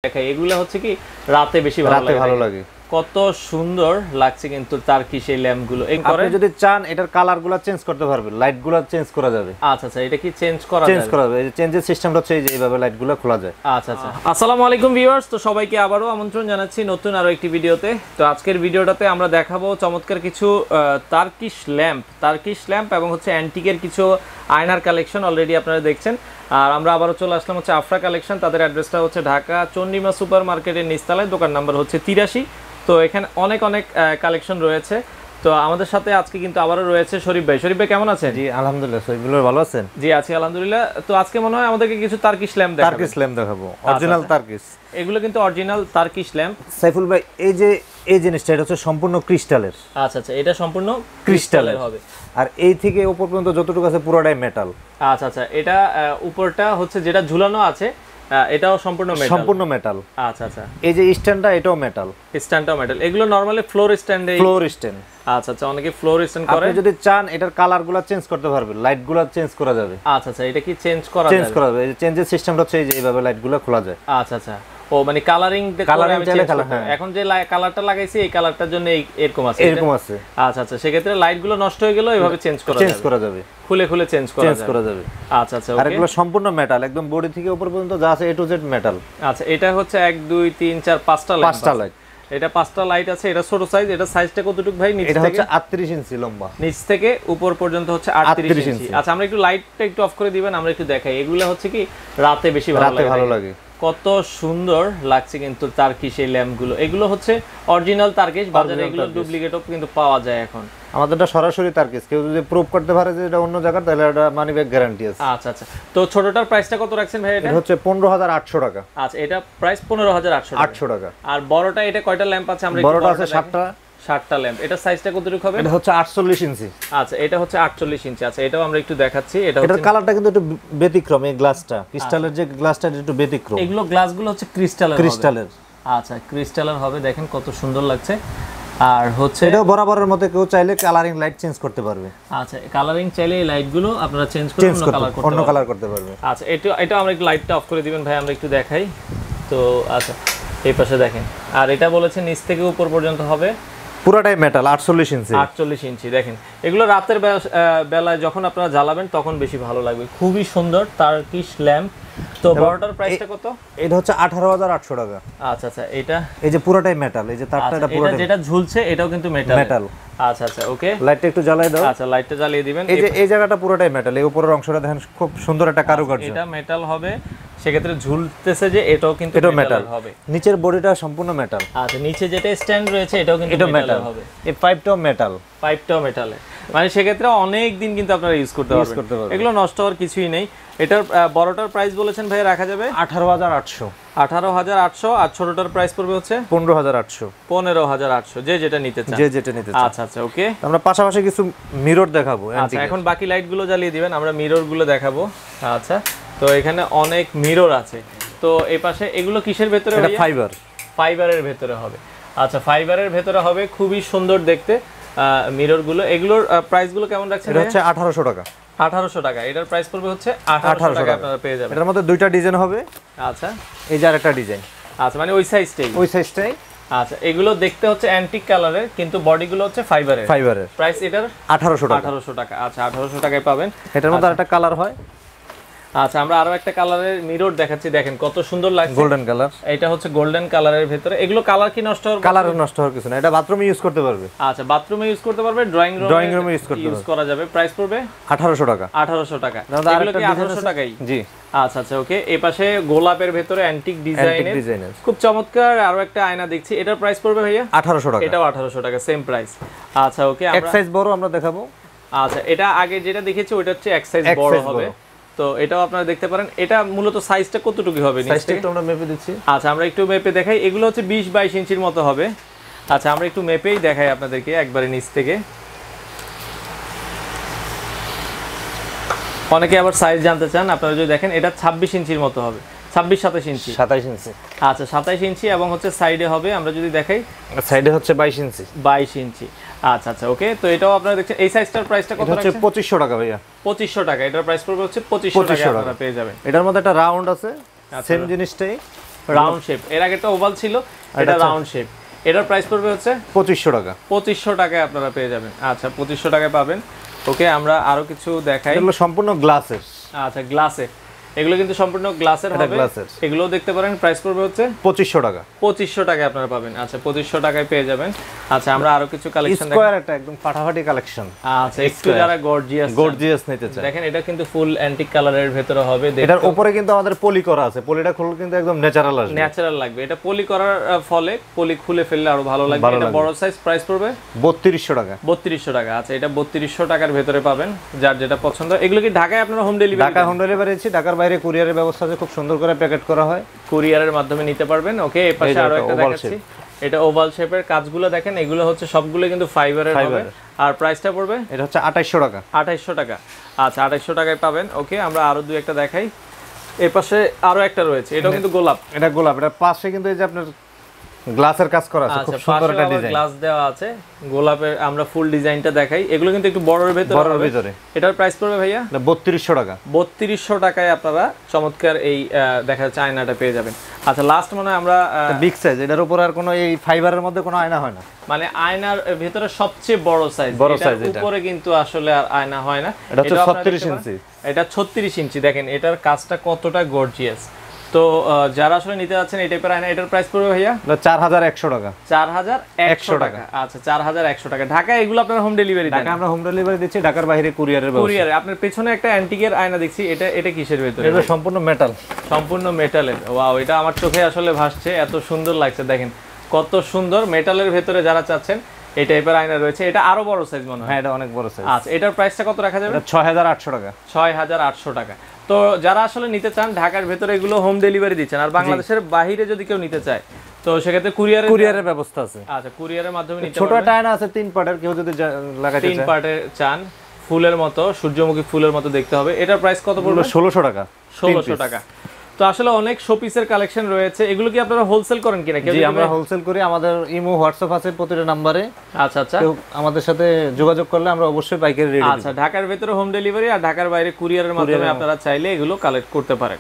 দেখাই এগুলো হচ্ছে কি রাতে বেশি ভালো লাগে কত সুন্দর লাগছে কিন্তু টার্কিশ এই ল্যাম্পগুলো আপনি যদি চান এটার কালারগুলো চেঞ্জ করতে পারবেন, লাইটগুলো চেঞ্জ করা যাবে। আচ্ছা আচ্ছা, এটা কি চেঞ্জ করা যাবে? এই চেঞ্জের সিস্টেমটা হচ্ছে এই যে এইভাবে লাইটগুলো খোলা যায়। আচ্ছা আচ্ছা, আসসালামু আলাইকুম ভিউয়ার্স, তো সবাইকে আবারো আমন্ত্রণ জানাচ্ছি নতুন আরো একটি ভিডিওতে। তো আজকের ভিডিওটাতে আমরা দেখাবো চমৎকার কিছু টার্কিশ ল্যাম্প এবং হচ্ছে অ্যান্টিকের কিছু আয়নার কালেকশন অলরেডি আপনারা দেখছেন। আর আমরা আবারও চলে আসলাম হচ্ছে আফরা কালেকশন। তাদের অ্যাড্রেসটা হচ্ছে ঢাকা চন্ডিমা সুপার মার্কেটের নিচতলায়, দোকান নাম্বার হচ্ছে 83। তো এখানে অনেক কালেকশন রয়েছে। তো আমাদের সাথে আজকে কিন্তু আবারও রয়েছে শরীফ ভাই। শরীফ ভাই কেমন আছেন? জি আলহামদুলিল্লাহ, শরীফ ভাই ভালো আছেন? জি আছি আলহামদুলিল্লাহ। তো আজকে মনে হয় আমাদেরকে কিছু টার্কিশ ল্যাম্প দেখাবো, অরিজিনাল টার্কিশ। এগুলো কিন্তু অরিজিনাল টার্কিশ ল্যাম্প। সাইফুল ভাই, এই জিনিসটা এটা হচ্ছে সম্পূর্ণ ক্রিস্টালের। আচ্ছা আচ্ছা, এটা সম্পূর্ণ ক্রিস্টালের হবে। আর এই থেকে উপর পর্যন্ত যতটুকু আছে পুরোটাই মেটাল। আচ্ছা আচ্ছা, এটা উপরটা হচ্ছে যেটা ঝুলানো আছে এটাও সম্পূর্ণ মেটাল। আচ্ছা আচ্ছা, এই যে স্ট্যান্ডটা এটাও মেটাল। এগুলো নরমালি ফ্লোর স্ট্যান্ড। আচ্ছা আচ্ছা, অনেকে ফ্লোর স্ট্যান্ড করে। আপনি যদি চান এটার কালারগুলো চেঞ্জ করতে পারবেন, লাইটগুলো চেঞ্জ করা যাবে। আচ্ছা আচ্ছা, এটা কি চেঞ্জ করা যাবে? এই যে চেঞ্জের সিস্টেমটা হচ্ছে এই যে এইভাবে লাইটগুলো খোলা যায়। আচ্ছা আচ্ছা, ও মানে কালারিং এখন যে কালারটা লাগাইছি এই কালারটার জন্য এরকম আছে। আচ্ছা আচ্ছা, সেক্ষেত্রে লাইটগুলো নষ্ট হয়ে গেল, এইভাবে চেঞ্জ করা যাবে, খুলে চেঞ্জ করা যাবে। আচ্ছা আচ্ছা, আর এগুলো সম্পূর্ণ মেটাল, একদম বডি থেকে উপর পর্যন্ত যা আছে A to Z মেটাল। আচ্ছা, এটা হচ্ছে 1 2 3 4 5টা লাইট। এটা 5টা লাইট আছে। এটা ছোট সাইজ। এটা সাইজটা কতটুকু ভাই? এটা হচ্ছে 38 ইঞ্চি লম্বা, নিচ থেকে উপর পর্যন্ত হচ্ছে 38 ইঞ্চি। আচ্ছা, আমরা একটু লাইটটা একটু অফ করে দিবেন, আমরা একটু দেখাই। এগুলো হচ্ছে কি রাতে বেশি ভালো লাগে। কত সুন্দর লাগছে কিন্তু টার্কিশ এই ল্যাম্পগুলো। এগুলো হচ্ছে অরিজিনাল টার্কিশ, বাজারে এগুলো ডুপ্লিকেটও কিন্তু পাওয়া যায় এখন। আমাদেরটা সরাসরি টার্কিশ। কেউ যদি প্রুফ করতে পারে যে এটা অন্য জায়গার, তাহলে এটা মানি ব্যাক গ্যারান্টি আছে। আচ্ছা আচ্ছা, তো ছোটটার প্রাইসটা কত রাখছেন ভাই? এটা হচ্ছে 15800 টাকা। আচ্ছা, এটা প্রাইস 15800 টাকা। আর বড়টা এটা কয়টা ল্যাম্প আছে? আমরা বড়টা আছে 7টা ল্যাম্প। এটা সাইজটা কতটুকু হবে? এটা হচ্ছে 48 ইঞ্চি। আচ্ছা, এটা হচ্ছে 48 ইঞ্চি। আচ্ছা, এটাও আমরা একটু দেখাচ্ছি। এটার কালারটা কিন্তু একটু ব্যতিক্রম। এই গ্লাসটা ক্রিস্টালের, যে গ্লাসটা একটু ব্যতিক্রম। এগুলো গ্লাসগুলো হচ্ছে ক্রিস্টালের। আচ্ছা, ক্রিস্টালের হবে। দেখেন কত সুন্দর লাগছে। আর হচ্ছে এটাও বরাবরের মতো কেউ চাইলে কালারিং লাইট চেঞ্জ করতে পারবে। আচ্ছা, কালারিং চাইলে এই লাইটগুলো আপনারা চেঞ্জ করে অন্য কালার করতে পারবে। আচ্ছা, এটা আমরা একটু লাইটটা অফ করে দিবেন ভাই, আমরা একটু দেখাই। তো আচ্ছা, এই পাশে দেখেন। আর এটা বলেছে নিচ থেকে উপর পর্যন্ত হবে পুরোটাই মেটাল, 48 ইঞ্চি। 48 ইঞ্চি। দেখেন এগুলো রাতের বেলায় যখন আপনারা জ্বালাবেন তখন বেশি ভালো লাগবে। খুবই সুন্দর টার্কিশ ল্যাম্প। তো বড়টার প্রাইসটা কত? এটা হচ্ছে 18800 টাকা। আচ্ছা আচ্ছা, এটা এই যে পুরোটাই মেটাল, এই যে তারটা এটা পুরোটা যেটা ঝুলছে এটাও কিন্তু মেটাল। আচ্ছা আচ্ছা, ওকে। লাইটটা একটু জ্বালিয়ে দাও। আচ্ছা, লাইটটা জ্বালিয়ে দিবেন। এই যে এই জায়গাটা পুরোটাই মেটাল, এই উপরের অংশটা দেখেন খুব সুন্দর একটা কারুকার্য। এটা মেটাল হবে, সেক্ষেত্রে ঝুলতেছে যে এটাও কিন্তু মেটাল হবে। নিচের বডিটা সম্পূর্ণ মেটাল। আচ্ছা, নিচে যেটা স্ট্যান্ড রয়েছে এটাও কিন্তু মেটাল হবে। এই পাইপটাও মেটাল। মানে সেক্ষেত্রে অনেক দিন কিন্তু আপনারা ইউজ করতে পারবেন। এগুলো নষ্ট হওয়ার কিছুই নেই। এটার বড়টার প্রাইস বলেছেন ভাই রাখা যাবে 18800। আর ছোটটার প্রাইস পড়বে হচ্ছে 15800। যে যেটা নিতে চান। আচ্ছা আচ্ছা, ওকে। আমরা পাশাপাশি কিছু মিরর দেখাবো। আচ্ছা, এখন বাকি লাইটগুলো জ্বালিয়ে দিবেন, আমরা মিররগুলো দেখাবো। আচ্ছা, তো এখানে অনেক মিরর আছে। তো এই পাশে এগুলো কিসের ভেতরে? এটা ফাইবারের ভেতরে হবে। আচ্ছা, ফাইবারের ভেতরে হবে, খুবই সুন্দর দেখতে মিররগুলো। এগুলোর প্রাইসগুলো কেমন রাখছেন? এটা হচ্ছে 1800 টাকা। 1800 টাকা। এটার প্রাইস পড়বে হচ্ছে 1800 টাকা আপনারা পেয়ে যাবেন। এটার মধ্যে দুইটা ডিজাইন হবে। আচ্ছা, এই যে আরেকটা ডিজাইন। আচ্ছা, মানে ওই সাইজটাই। আচ্ছা, এগুলো দেখতে হচ্ছে অ্যান্টিক কালারের, কিন্তু বডিগুলো হচ্ছে ফাইবারের। প্রাইস এটার 1800 টাকা। আচ্ছা, 1800 টাকায় পাবেন। এটার মধ্যে আরেকটা কালার হয়। আচ্ছা, আমরা আরো একটা কালারের মিরর দেখাচ্ছি। দেখেন কত সুন্দর লাগছে, গোল্ডেন কালার। এটা হচ্ছে গোল্ডেন কালারের ভিতরে। এগুলো কালার কি নষ্ট হবে? কালার নষ্ট হওয়ার কিছু না, এটা বাথরুমে ইউজ করতে পারবে। আচ্ছা, বাথরুমে ইউজ করতে পারবে, ড্রয়িং রুমে ইউজ করা যাবে। প্রাইস পড়বে 1800 টাকা। এগুলো কি 1800 টাকাই? জি। আচ্ছা আচ্ছা, ওকে। এই পাশে গোলাপের ভিতরে অ্যান্টিক ডিজাইনের খুব চমৎকার আরো একটা আয়না দেখছি। এটার প্রাইস পড়বে ভাইয়া 1800 টাকা। এটাও 1800 টাকা, সেম প্রাইস। আচ্ছা, ওকে। এক সাইজ বড় আমরা দেখাবো। আচ্ছা, এটা আগে যেটা দেখেছি ওটা হচ্ছে এক সাইজ বড় হবে। তো এটাও আপনারা দেখতে পারেন। এটা মূলত সাইজটা কতটুকু হবে? সাইজটা একটু আমরা মেপে দিচ্ছি। আচ্ছা, আমরা একটু মেপে দেখাই। এগুলো হচ্ছে 20-22 ইঞ্চির মতো হবে। আচ্ছা, আমরা একটু মেপেই দেখাই আপনাদেরকে একবারে নিচ থেকে। অনেকে আবার সাইজ জানতে চান, আপনারা যদি দেখেন এটা 26 ইঞ্চির মতো হবে। 26-27 ইঞ্চি। 27 ইঞ্চি। আচ্ছা, 27 ইঞ্চি এবং হচ্ছে সাইডে হবে, আমরা যদি দেখাই সাইডে হচ্ছে 22 ইঞ্চি। 22 ইঞ্চি। আচ্ছা আচ্ছা, ওকে। তো এটাও আপনারা দেখছেন। এই সাইজটার প্রাইসটা কত? হচ্ছে 2500 টাকা ভাইয়া। 2500 টাকা। এটার প্রাইস পড়বে হচ্ছে 2500 টাকা আপনারা পেয়ে যাবেন। এটার মধ্যে একটা রাউন্ড আছে, সেম জিনিসটাই। রাউন্ড শেপ, এর আগে তো ওভাল ছিল, এটা রাউন্ড শেপ। এটার প্রাইস পড়বে হচ্ছে 2500 টাকা। 2500 টাকায় আপনারা পেয়ে যাবেন। আচ্ছা 2500 টাকায় পাবেন। ওকে, আমরা আরো কিছু দেখাই। এগুলো সম্পূর্ণ গ্লাসের। আচ্ছা গ্লাসে, এগুলো কিন্তু সম্পূর্ণ গ্লাসের হবে, এগুলো দেখতে পারেন। প্রাইস পড়বে হচ্ছে 2500 টাকা। 2500 টাকায় আপনারা পাবেন। আচ্ছা 2500 টাকায় পেয়ে যাবেন। আচ্ছা আমরা আরো কিছু কালেকশন দেখাই। স্কয়ার একটা একদম ফাটাফাটি কালেকশন। আচ্ছা একটু যারা গর্জিয়াস নিতে চায়, দেখেন এটা কিন্তু ফুল অ্যান্টিক কালারের ভিতরে হবে। এটার উপরে কিন্তু আমাদের পলি করা আছে, পলিটা খুললে কিন্তু একদম ন্যাচারাল আসবে, ন্যাচারাল লাগবে। এটা পলি করার ফলে পলি খুলে ফেললে আরো ভালো লাগবে। এটা বড় সাইজ, প্রাইস পড়বে 3200 টাকা। 3200 টাকা। আচ্ছা এটা 3200 টাকার ভিতরে পাবেন, যার যেটা পছন্দ। এগুলো কি ঢাকায় আপনারা home delivery? Dhaka home delivery আছে, ঢাকার বাইরে কুরিয়ারের ব্যবস্থা আছে, খুব সুন্দর করে প্যাকেট করা হয়, কুরিয়ারের মাধ্যমে নিতে পারবেন। ওকে, এই পাশে আরো একটা দেখাচ্ছি, এটা ওভাল শেপের। কাজগুলো দেখেন, এগুলো হচ্ছে সবগুলো কিন্তু ফাইবারের হবে। আর প্রাইসটা পড়বে, এটা হচ্ছে 2800 টাকা। 2800 টাকা। আচ্ছা 2800 টাকায় পাবেন। ওকে, আমরা আরো দুই একটা দেখাই। এই পাশে আরো একটা রয়েছে, এটাও কিন্তু গোলাপ। এটা গোলাপ, এটা পাশে কিন্তু এই যে আপনার গ্লাসের কাজ করা আছে, খুব সুন্দর একটা ডিজাইন, গ্লাস দেওয়া আছে। গোলাপের আমরা ফুল ডিজাইনটা দেখাই। এগুলো কিন্তু একটু বড়র ভিতরে। এটার প্রাইস পড়বে ভাইয়া 3200 টাকা। 3200 টাকায় আপনারা চমৎকার এই দেখা যাচ্ছে আয়নাটা পেয়ে যাবেন। আচ্ছা লাস্ট মনে হয় আমরা বিগ সাইজ, এটার উপর আর কোনো এই ফাইবারের মধ্যে কোনো আয়না হয় না, মানে আয়নার ভিতরে সবচেয়ে বড় সাইজ। এটার উপরে কিন্তু আসলে আর আয়না হয় না। এটা হচ্ছে 36 ইঞ্চি। এটা 36 ইঞ্চি। দেখেন এটার কাজটা কতটা গর্জিয়াস। তো যারা আসলে নিতে যাচ্ছেন এই টাইপের আয়না, এটার প্রাইস পড়বে ভাইয়া 4100 টাকা। 4100 টাকা। আচ্ছা 4100 টাকা। ঢাকা এগুলো আপনারা হোম ডেলিভারি দেন? ঢাকা আমরা হোম ডেলিভারি দিচ্ছি, ঢাকার বাইরে কুরিয়ারের ব্যবস্থা। কুরিয়ারে। আপনার পেছনে একটা অ্যান্টিকের আয়না দেখছি, এটা কিসের ভিতরে? এটা সম্পূর্ণ মেটাল। সম্পূর্ণ মেটালের। ওয়াও, এটা আমার চোখে আসলে ভাসছে, এত সুন্দর লাগছে। দেখেন কত সুন্দর, মেটালের ভিতরে যারা চাচ্ছেন এই টাইপের আয়না রয়েছে। এটা আরো বড় সাইজ মনে হয়। হ্যাঁ এটা অনেক বড় সাইজ। আচ্ছা এটার প্রাইসটা কত রাখা যাবে? 6800 টাকা। 6800 টাকা। তো যারা আসলে নিতে চান ঢাকার ভেতরে এগুলো হোম ডেলিভারি দিচ্ছেন, আর বাংলাদেশের বাইরে যদি কেউ নিতে চায় তো সেক্ষেত্রে কুরিয়ারের ব্যবস্থা আছে। আচ্ছা কুরিয়ারের মাধ্যমে নিতে ছোট একটা আয়না আছে 3 পার্টের, কেউ যদি লাগাতে চায় 3 পার্টের চান, ফুলের মতো, সূর্যমুখী ফুলের মতো দেখতে হবে। এটার প্রাইস কত পড়বে? 1600 টাকা। 1600 টাকা। তো আসলে অনেক শোপিসের কালেকশন রয়েছে। এগুলো কি আপনারা হোলসেল করেন কিনা? জি আমরা হোলসেল করি, আমাদের ইমো হোয়াটসঅ্যাপ আছে প্রতিটা নম্বরে। আচ্ছা আচ্ছা, আমাদের সাথে যোগাযোগ করলে আমরা অবশ্যই পাইকারি রেট। আচ্ছা ঢাকার ভেতরে হোম ডেলিভারি, আর ঢাকার বাইরে কুরিয়ারের মাধ্যমে আপনারা চাইলে এগুলো কালেক্ট করতে পারেন।